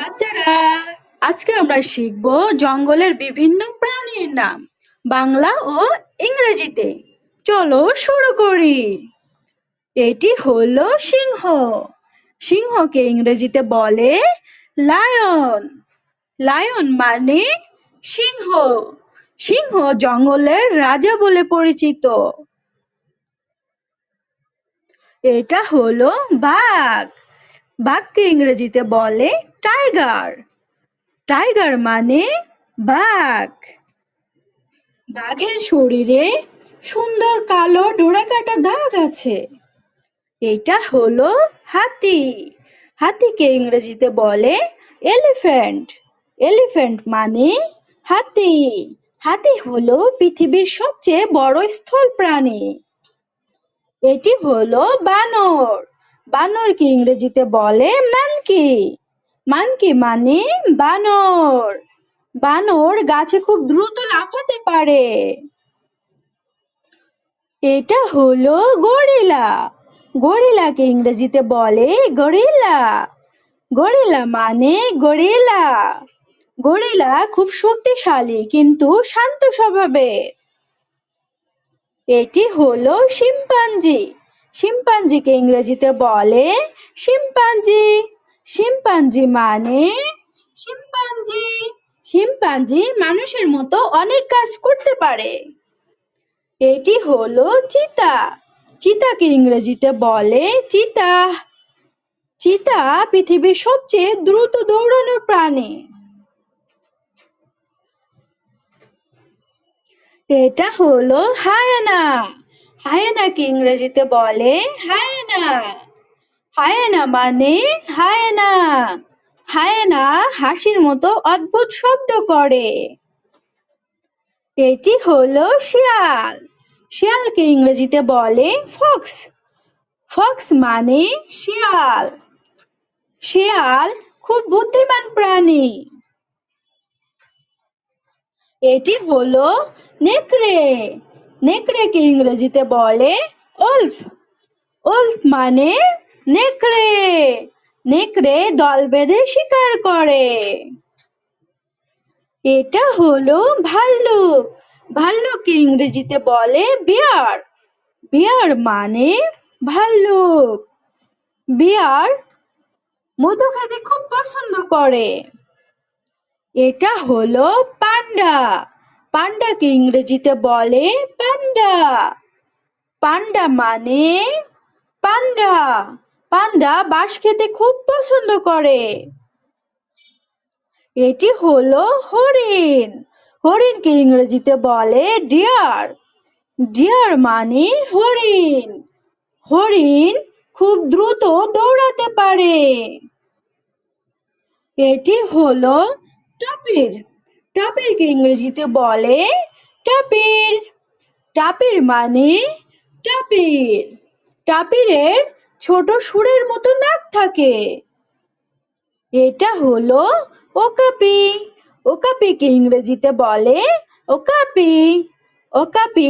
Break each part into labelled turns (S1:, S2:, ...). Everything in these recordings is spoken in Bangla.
S1: বাচ্চারা, আজকে আমরা শিখব জঙ্গলের বিভিন্ন প্রাণীর নাম বাংলা ও ইংরেজিতে। চলো শুরু করি। এটি হলো সিংহ। সিংহকে ইংরেজিতে বলে লায়ন। লায়ন মানে সিংহ। সিংহ জঙ্গলের রাজা বলে পরিচিত। এটা হলো বাঘ। বাঘকে ইংরেজিতে বলে টাইগার। টাইগার মানে বাঘ। বাঘের শরীরে সুন্দর কালো ডোরাকাটা দাগ আছে। এটা হলো হাতি। হাতিকে ইংরেজিতে বলে এলিফ্যান্ট। এলিফ্যান্ট মানে হাতি। হাতি হলো পৃথিবীর সবচেয়ে বড় স্থল প্রাণী। এটি হলো বানর। বানরকে ইংরেজিতে বলে মানকি। মানকি মানে বানর। বানর গাছে খুব দ্রুত লাফাতে পারে। এটা হলো গরিলা। গরিলাকে ইংরেজিতে বলে গরিলা। গরিলা মানে গরিলা। গরিলা খুব শক্তিশালী কিন্তু শান্ত স্বভাবের। এটি হলো শিম্পাঞ্জি। শিম্পাঞ্জিকে ইংরেজিতে বলে শিম্পাঞ্জি। শিম্পাঞ্জি মানে শিম্পাঞ্জি। শিম্পাঞ্জি মানুষের মতো অনেক কাজ করতে পারে। এটি হলো চিতা। চিতাকে ইংরেজিতে বলে চিতা। চিতা পৃথিবীর সবচেয়ে দ্রুত দৌড়ানোর প্রাণী। এটা হলো হায়ানা। হায়ানাকে ইংরেজিতে বলে হায়ানা। হায়ানা মানে হায়ানা। হায়ানা হাসির মতো অদ্ভুত শব্দ করে। এটি হলো শিয়াল। শিয়ালকে ইংরেজিতে বলে ফক্স। ফক্স মানে শিয়াল। শিয়াল খুব বুদ্ধিমান প্রাণী। এটি হলো নেকড়ে। নেকড়েকে ইংরেজিতে বলে ওল্ফ। ওল্ফ মানে নেকড়ে। নেকড়ে দল বেঁধে শিকার করে। এটা হলো ভাল্লুক। ভাল্লুককে ইংরেজিতে বলে বিয়ার। বিয়ার মানে ভাল্লুক। বিয়ার মধু খেতে খুব পছন্দ করে। এটা হলো পান্ডা। পান্ডাকে ইংরেজিতে বলে পান্ডা। পান্ডা মানে পান্ডা। পান্ডা বাঁশ খেতে খুব পছন্দ করে। এটি হলো হরিণ। হরিণকে ইংরেজিতে বলে ডিয়ার। ডিয়ার মানে হরিণ। হরিণ খুব দ্রুত দৌড়াতে পারে। এটি হলো টপির। টপিরকে ইংরেজিতে বলে টাপির। টাপির মানে টাপির। টাপিরের ছোট সুরের মতো নাক থাকে। এটা হলো ওকাপি। ওকাপিকে ইংরেজিতে বলে ওকাপি। ওকাপি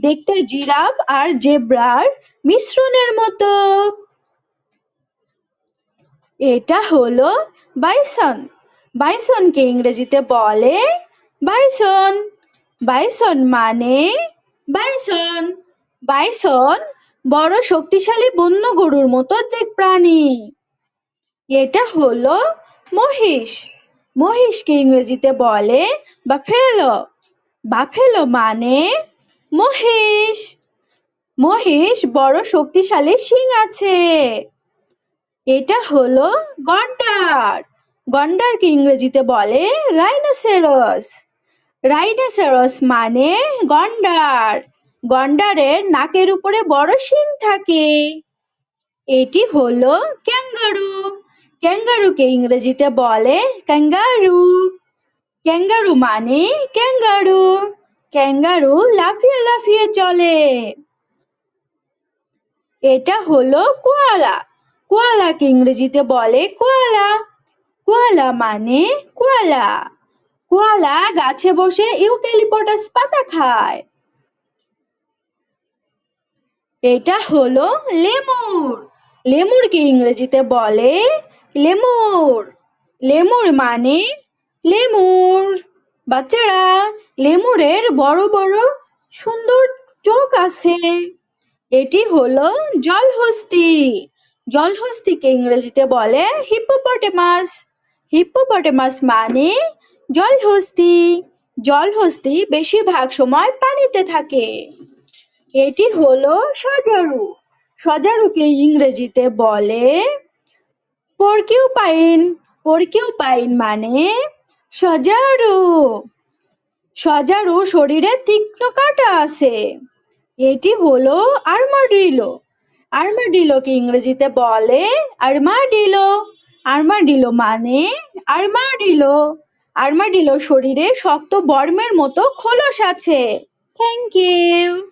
S1: দেখতে জিরাফ আর জেব্রার মিশ্রণের মতো। এটা হলো বাইসন। বাইসনকে ইংরেজিতে বলে বাইসন। বাইসন মানে বাইসন। বাইসন বড় শক্তিশালী বন্য গরুর মতো প্রাণী। এটা হলো মহিষ। মহিষকে ইংরেজিতে বলে বাফেলো। বাফেলো মানে মহিষ। মহিষ বড় শক্তিশালী শিং আছে। এটা হলো গন্ডার। গন্ডারকে ইংরেজিতে বলে রাইনোসেরস। রাইনোসেরস মানে গন্ডার। গন্ডারের নাকের উপরে বড় শিং থাকে। এটি হলো ক্যাঙ্গারু। ক্যাঙ্গারুকে ইংরেজিতে বলে ক্যাঙ্গারু। ক্যাঙ্গারু মানে ক্যাঙ্গারু। ক্যাঙ্গারু লাফিয়ে লাফিয়ে চলে। এটা হলো কোয়ালা। কোয়ালাকে ইংরেজিতে বলে কোয়ালা। কোয়ালা মানে কোয়ালা। কোয়ালা গাছে বসে ইউক্যালিপটাস পাতা খায়। এটা হলো লেমুর। লেমুরকে ইংরেজিতে বলে লেমুর। লেমুর মানে লেমুর। বাচ্চারা, লেমুরের বড় বড় সুন্দর চোখ আছে। এটি হলো জলহস্তী। জলহস্তিকে ইংরেজিতে বলে হিপ্পোপটেমাস। হিপ্পোপটেমাস মানে জলহস্তী। জলহস্তী বেশিরভাগ সময় পানিতে থাকে। এটি হলো সজারু। সজারুকে ইংরেজিতে বলে পর্কিউপাইন। পর্কিউপাইন মানে সজারু। সজারু শরীরে তীক্ষ্ণ কাঁটা আছে। এটি হলো আর্মাডিলো। আর্মাডিলোকে ইংরেজিতে বলে আর্মাডিলো। আর্মাডিলো মানে আর্মাডিলো। আর্মাডিলো শরীরে শক্ত বর্মের মতো খোলস আছে। Thank you.